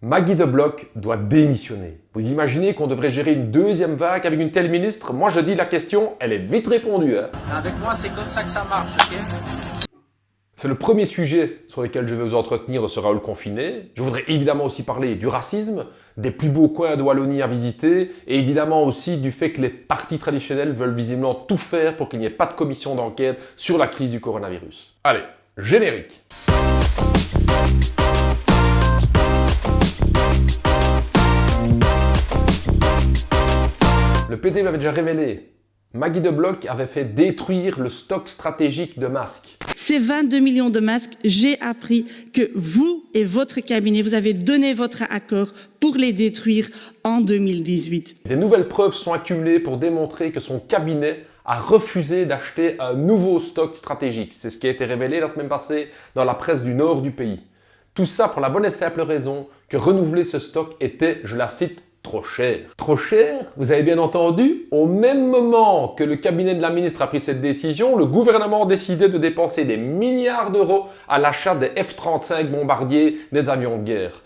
Maggie de Bloch doit démissionner. Vous imaginez qu'on devrait gérer une deuxième vague avec une telle ministre? Moi je dis la question, elle est vite répondue. Avec moi, c'est comme ça que ça marche, ok? C'est le premier sujet sur lequel je vais vous entretenir de ce Raoul confiné. Je voudrais évidemment aussi parler du racisme, des plus beaux coins de Wallonie à visiter, et évidemment aussi du fait que les partis traditionnels veulent visiblement tout faire pour qu'il n'y ait pas de commission d'enquête sur la crise du coronavirus. Allez, générique! Le PT l'avait déjà révélé. Maggie de Bloch avait fait détruire le stock stratégique de masques. Ces 22 millions de masques, j'ai appris que vous et votre cabinet, vous avez donné votre accord pour les détruire en 2018. Des nouvelles preuves sont accumulées pour démontrer que son cabinet a refusé d'acheter un nouveau stock stratégique. C'est ce qui a été révélé la semaine passée dans la presse du nord du pays. Tout ça pour la bonne et simple raison que renouveler ce stock était, je la cite, trop cher. Trop cher? Vous avez bien entendu? Au même moment que le cabinet de la ministre a pris cette décision, le gouvernement a décidé de dépenser des milliards d'euros à l'achat des F-35 bombardiers des avions de guerre.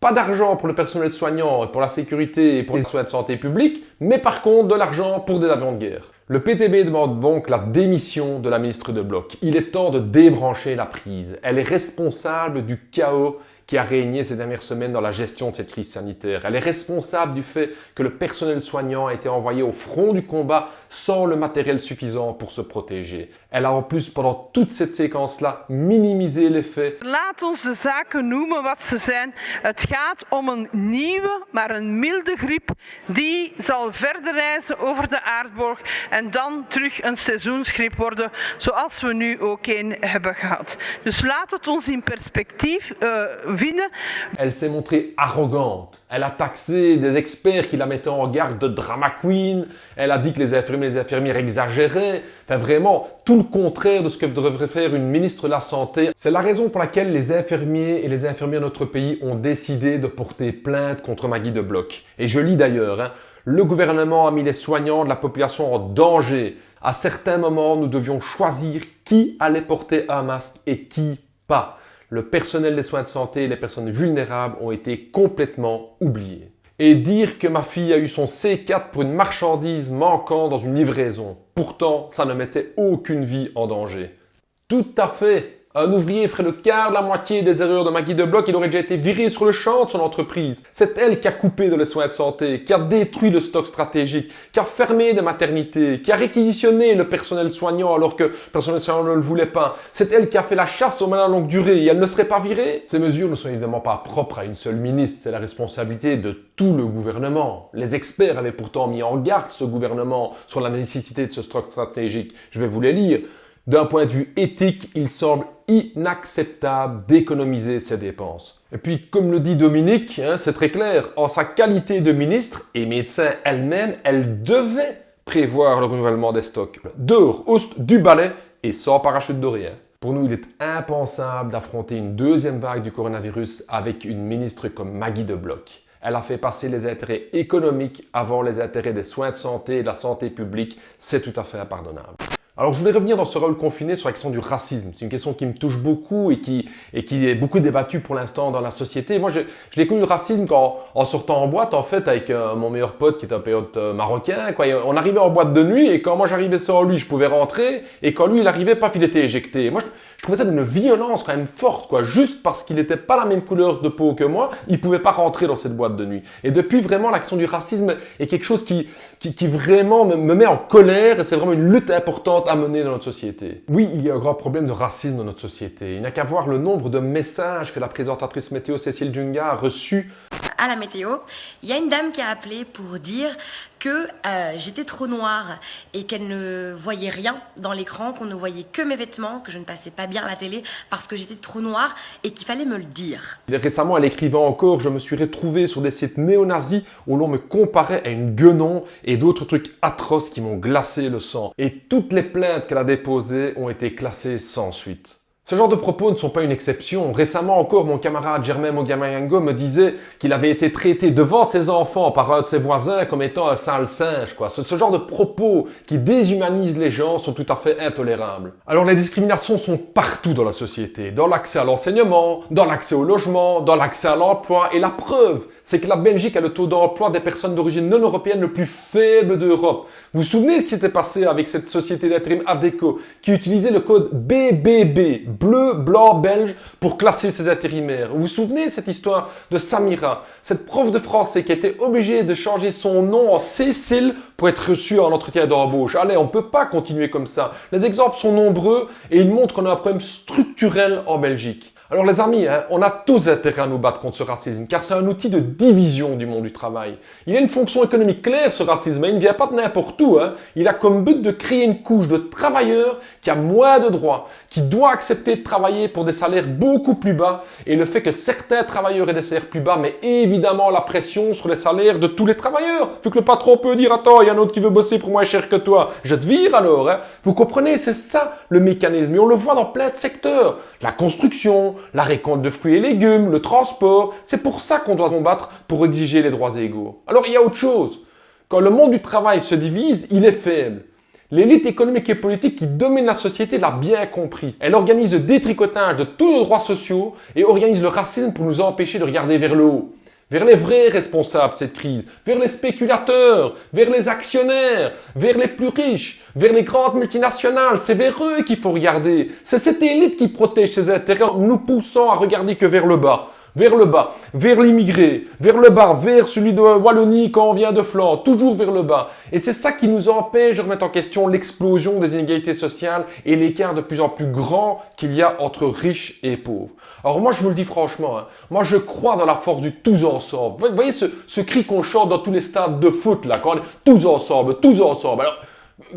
Pas d'argent pour le personnel soignant, pour la sécurité et pour les soins de santé publique, mais par contre de l'argent pour des avions de guerre. Le PTB demande donc la démission de la ministre de Bloch. Il est temps de débrancher la prise. Elle est responsable du chaos qui a régné ces dernières semaines dans la gestion de cette crise sanitaire. Elle est responsable du fait que le personnel soignant a été envoyé au front du combat sans le matériel suffisant pour se protéger. Elle a en plus, pendant toute cette séquence-là, minimisé les faits. Laat ons de zaken noemen wat ze zijn. Het gaat om een nieuwe, maar een milde griep die zal verder reizen over de aardbol en dan terug een seizoensgriep worden, zoals we nu ook een hebben gehad. Dus laat het ons in perspectief vinden. Elle s'est montrée arrogante. Elle a taxé des experts qui la mettaient en garde de drama queen. Elle a dit que les infirmières exagéraient. Enfin vraiment, tout le contraire de ce que devrait faire une ministre de la Santé. C'est la raison pour laquelle les infirmiers et les infirmières de notre pays ont décidé de porter plainte contre Maggie de Bloch. Et je lis d'ailleurs, le gouvernement a mis les soignants de la population en danger. À certains moments, nous devions choisir qui allait porter un masque et qui pas. Le personnel des soins de santé et les personnes vulnérables ont été complètement oubliés. Et dire que ma fille a eu son C4 pour une marchandise manquant dans une livraison. Pourtant, ça ne mettait aucune vie en danger. Tout à fait. Un ouvrier ferait le quart de la moitié des erreurs de Maggie de Bloch, il aurait déjà été viré sur le champ de son entreprise. C'est elle qui a coupé dans les soins de santé, qui a détruit le stock stratégique, qui a fermé des maternités, qui a réquisitionné le personnel soignant alors que le personnel soignant ne le voulait pas. C'est elle qui a fait la chasse aux malades à longue durée et elle ne serait pas virée. Ces mesures ne sont évidemment pas propres à une seule ministre, c'est la responsabilité de tout le gouvernement. Les experts avaient pourtant mis en garde ce gouvernement sur la nécessité de ce stock stratégique. Je vais vous les lire. D'un point de vue éthique, il semble inacceptable d'économiser ces dépenses. Et puis, comme le dit Dominique, c'est très clair, en sa qualité de ministre et médecin elle-même, elle devait prévoir le renouvellement des stocks. Dehors, host, du balai et sans parachute doré. Pour nous, il est impensable d'affronter une deuxième vague du coronavirus avec une ministre comme Maggie de Bloch. Elle a fait passer les intérêts économiques avant les intérêts des soins de santé et de la santé publique. C'est tout à fait impardonnable. Alors je voulais revenir dans ce Raoul confiné sur la question du racisme. C'est une question qui me touche beaucoup et qui est beaucoup débattue pour l'instant dans la société. Moi, je l'ai connu le racisme en sortant en boîte, en fait, avec mon meilleur pote qui est un pote marocain. Quoi. On arrivait en boîte de nuit et quand moi j'arrivais sans lui, je pouvais rentrer. Et quand lui, il arrivait, paf, il était éjecté. Moi, je trouvais ça d'une violence quand même forte, quoi. Juste parce qu'il n'était pas la même couleur de peau que moi, il ne pouvait pas rentrer dans cette boîte de nuit. Et depuis, vraiment, l'action du racisme est quelque chose qui vraiment me met en colère et c'est vraiment une lutte importante à mener dans notre société. Oui, il y a un grand problème de racisme dans notre société. Il n'y a qu'à voir le nombre de messages que la présentatrice météo Cécile Dunga a reçus. À la météo, il y a une dame qui a appelé pour dire que j'étais trop noire et qu'elle ne voyait rien dans l'écran, qu'on ne voyait que mes vêtements, que je ne passais pas bien à la télé parce que j'étais trop noire et qu'il fallait me le dire. Et récemment, elle écrivait encore « Je me suis retrouvée sur des sites néo-nazis où l'on me comparait à une guenon et d'autres trucs atroces qui m'ont glacé le sang. » Et toutes les plaintes qu'elle a déposées ont été classées sans suite. Ce genre de propos ne sont pas une exception. Récemment encore, mon camarade Germain Mogamayango me disait qu'il avait été traité devant ses enfants par un de ses voisins comme étant un sale singe, quoi. Ce genre de propos qui déshumanisent les gens sont tout à fait intolérables. Alors les discriminations sont partout dans la société, dans l'accès à l'enseignement, dans l'accès au logement, dans l'accès à l'emploi. Et la preuve, c'est que la Belgique a le taux d'emploi des personnes d'origine non européenne le plus faible d'Europe. Vous vous souvenez ce qui s'était passé avec cette société d'intérim Adecco qui utilisait le code BBB, bleu, blanc, belge, pour classer ses intérimaires. Vous vous souvenez de cette histoire de Samira, cette prof de français qui était obligée de changer son nom en Cécile pour être reçue en entretien d'embauche. Allez, on ne peut pas continuer comme ça. Les exemples sont nombreux et ils montrent qu'on a un problème structurel en Belgique. Alors les amis, on a tous intérêt à nous battre contre ce racisme, car c'est un outil de division du monde du travail. Il a une fonction économique claire, ce racisme, et il ne vient pas de n'importe où. Il a comme but de créer une couche de travailleurs qui a moins de droits, qui doit accepter de travailler pour des salaires beaucoup plus bas, et le fait que certains travailleurs aient des salaires plus bas met évidemment la pression sur les salaires de tous les travailleurs. Vu que le patron peut dire « Attends, il y a un autre qui veut bosser pour moins cher que toi, je te vire alors ». Vous comprenez, c'est ça le mécanisme, et on le voit dans plein de secteurs. La construction, la récolte de fruits et légumes, le transport, c'est pour ça qu'on doit combattre pour exiger les droits égaux. Alors il y a autre chose. Quand le monde du travail se divise, il est faible. L'élite économique et politique qui domine la société l'a bien compris. Elle organise le détricotage de tous nos droits sociaux et organise le racisme pour nous empêcher de regarder vers le haut. Vers les vrais responsables de cette crise, vers les spéculateurs, vers les actionnaires, vers les plus riches, vers les grandes multinationales. C'est vers eux qu'il faut regarder. C'est cette élite qui protège ses intérêts en nous poussant à regarder que vers le bas. Vers le bas, vers l'immigré, vers le bas, vers celui de Wallonie quand on vient de Flandre, toujours vers le bas. Et c'est ça qui nous empêche de remettre en question l'explosion des inégalités sociales et l'écart de plus en plus grand qu'il y a entre riches et pauvres. Alors moi je vous le dis franchement, moi je crois dans la force du tous ensemble. Vous voyez ce cri qu'on chante dans tous les stades de foot là, quand on est tous ensemble, tous ensemble. Alors,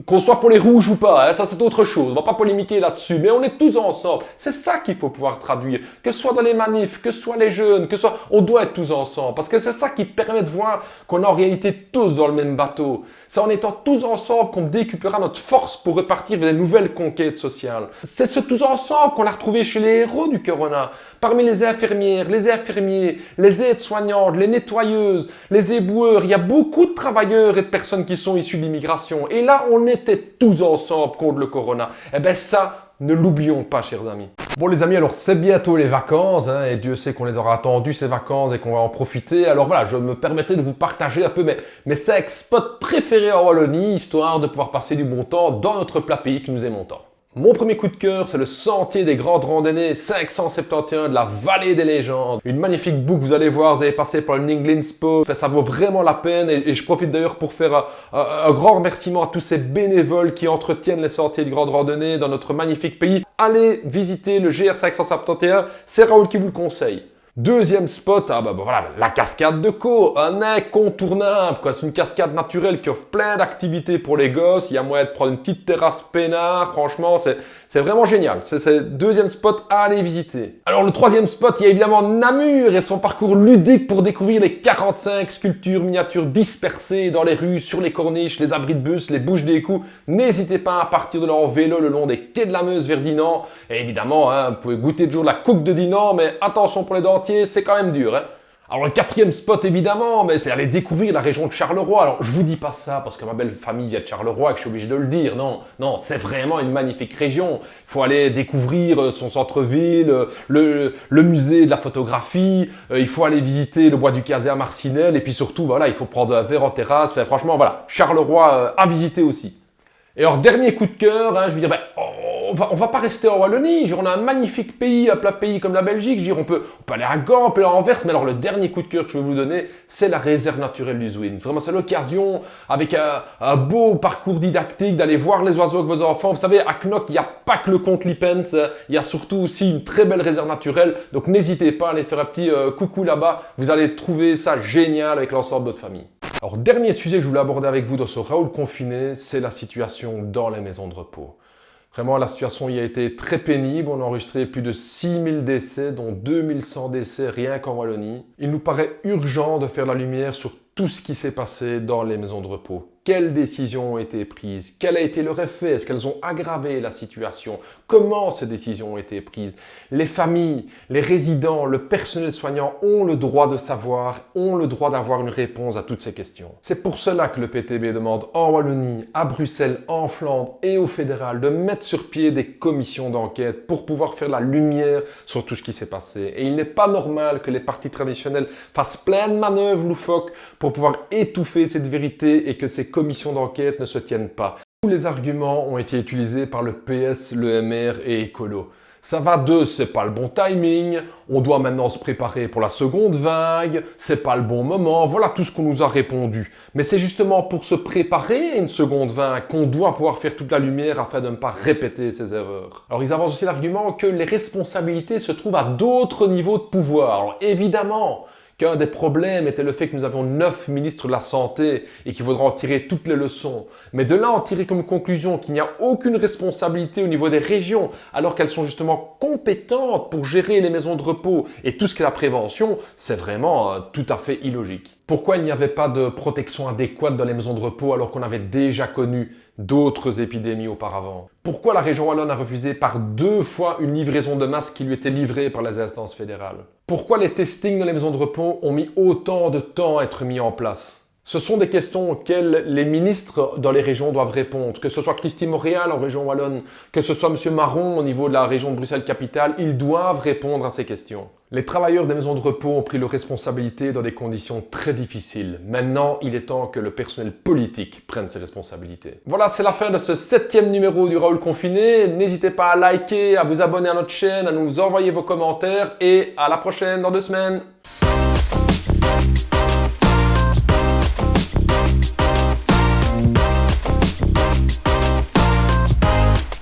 qu'on soit pour les rouges ou pas, ça c'est autre chose, on va pas polémiquer là-dessus, mais on est tous ensemble. C'est ça qu'il faut pouvoir traduire, que ce soit dans les manifs, que ce soit les jeunes, que ce soit, on doit être tous ensemble, parce que c'est ça qui permet de voir qu'on est en réalité tous dans le même bateau. C'est en étant tous ensemble qu'on décuplera notre force pour repartir vers des nouvelles conquêtes sociales. C'est ce tous ensemble qu'on a retrouvé chez les héros du Corona, parmi les infirmières, les infirmiers, les aides-soignantes, les nettoyeuses, les éboueurs. Il y a beaucoup de travailleurs et de personnes qui sont issus de l'immigration. Et là, on était tous ensemble contre le Corona. Eh bien ça, ne l'oublions pas, chers amis. Bon les amis, alors c'est bientôt les vacances, et Dieu sait qu'on les aura attendues ces vacances et qu'on va en profiter. Alors voilà, je me permettais de vous partager un peu mes 5 spots préférés en Wallonie, histoire de pouvoir passer du bon temps dans notre plat pays qui nous aime tant. Mon premier coup de cœur, c'est le sentier des grandes randonnées 571 de la vallée des légendes. Une magnifique boucle, vous allez voir, vous allez passer par le Ninglinspo. Ça vaut vraiment la peine et je profite d'ailleurs pour faire un grand remerciement à tous ces bénévoles qui entretiennent les sentiers de grandes randonnées dans notre magnifique pays. Allez visiter le GR 571, c'est Raoul qui vous le conseille. Deuxième spot, voilà, la cascade de Caux, un incontournable, quoi. C'est une cascade naturelle qui offre plein d'activités pour les gosses. Il y a moyen de prendre une petite terrasse peinard, franchement, c'est vraiment génial. C'est le deuxième spot à aller visiter. Alors le troisième spot, il y a évidemment Namur et son parcours ludique pour découvrir les 45 sculptures miniatures dispersées dans les rues, sur les corniches, les abris de bus, les bouches d'égout. N'hésitez pas à partir de là en vélo le long des quais de la Meuse vers Dinan. Et évidemment, vous pouvez goûter toujours la coupe de Dinan, mais attention pour les dents. C'est quand même dur. Alors le quatrième spot évidemment, mais c'est aller découvrir la région de Charleroi. Alors je vous dis pas ça parce que ma belle famille vient de Charleroi et que je suis obligé de le dire. Non, c'est vraiment une magnifique région. Il faut aller découvrir son centre-ville, le musée de la photographie. Il faut aller visiter le bois du Cazet à Marcinelle et puis surtout voilà, il faut prendre un verre en terrasse. Enfin, franchement voilà, Charleroi à visiter aussi. Et alors dernier coup de cœur, je veux dire, on va pas rester en Wallonie. On a un magnifique pays, un plat pays comme la Belgique. Je veux dire, on peut aller à Gand, on peut aller à Anvers. Mais alors le dernier coup de cœur que je vais vous donner, c'est la réserve naturelle du Zwin. Vraiment, c'est l'occasion, avec un beau parcours didactique, d'aller voir les oiseaux avec vos enfants. Vous savez, à Knock, il n'y a pas que le comte Lippens. Il y a surtout aussi une très belle réserve naturelle. Donc n'hésitez pas à aller faire un petit coucou là-bas. Vous allez trouver ça génial avec l'ensemble de votre famille. Alors, dernier sujet que je voulais aborder avec vous dans ce Raoul confiné, c'est la situation dans les maisons de repos. Vraiment, la situation y a été très pénible. On a enregistré plus de 6000 décès, dont 2100 décès rien qu'en Wallonie. Il nous paraît urgent de faire la lumière sur tout ce qui s'est passé dans les maisons de repos. Quelles décisions ont été prises? Quel a été leur effet? Est-ce qu'elles ont aggravé la situation? Comment ces décisions ont été prises? Les familles, les résidents, le personnel soignant ont le droit de savoir, ont le droit d'avoir une réponse à toutes ces questions. C'est pour cela que le PTB demande en Wallonie, à Bruxelles, en Flandre et au fédéral de mettre sur pied des commissions d'enquête pour pouvoir faire la lumière sur tout ce qui s'est passé. Et il n'est pas normal que les partis traditionnels fassent plein de manœuvres loufoques pour pouvoir étouffer cette vérité et que ces commissions d'enquête ne se tiennent pas. Tous les arguments ont été utilisés par le PS, le MR et Écolo. Ça va de « c'est pas le bon timing »,« on doit maintenant se préparer pour la seconde vague »,« c'est pas le bon moment », voilà tout ce qu'on nous a répondu. Mais c'est justement pour se préparer à une seconde vague qu'on doit pouvoir faire toute la lumière afin de ne pas répéter ces erreurs. Alors ils avancent aussi l'argument que les responsabilités se trouvent à d'autres niveaux de pouvoir. Alors évidemment qu'un des problèmes était le fait que nous avions 9 ministres de la Santé et qu'il faudra en tirer toutes les leçons. Mais de là en tirer comme conclusion qu'il n'y a aucune responsabilité au niveau des régions alors qu'elles sont justement compétentes pour gérer les maisons de repos et tout ce qui est la prévention, c'est vraiment tout à fait illogique. Pourquoi il n'y avait pas de protection adéquate dans les maisons de repos alors qu'on avait déjà connu d'autres épidémies auparavant? Pourquoi la région wallonne a refusé par 2 fois une livraison de masques qui lui était livrée par les instances fédérales? Pourquoi les testings dans les maisons de repos ont mis autant de temps à être mis en place? Ce sont des questions auxquelles les ministres dans les régions doivent répondre. Que ce soit Christine Montréal en région wallonne, que ce soit M. Marron au niveau de la région de Bruxelles-Capitale, ils doivent répondre à ces questions. Les travailleurs des maisons de repos ont pris leurs responsabilités dans des conditions très difficiles. Maintenant, il est temps que le personnel politique prenne ses responsabilités. Voilà, c'est la fin de ce 7e numéro du Raoul Confiné. N'hésitez pas à liker, à vous abonner à notre chaîne, à nous envoyer vos commentaires et à la prochaine dans 2 semaines.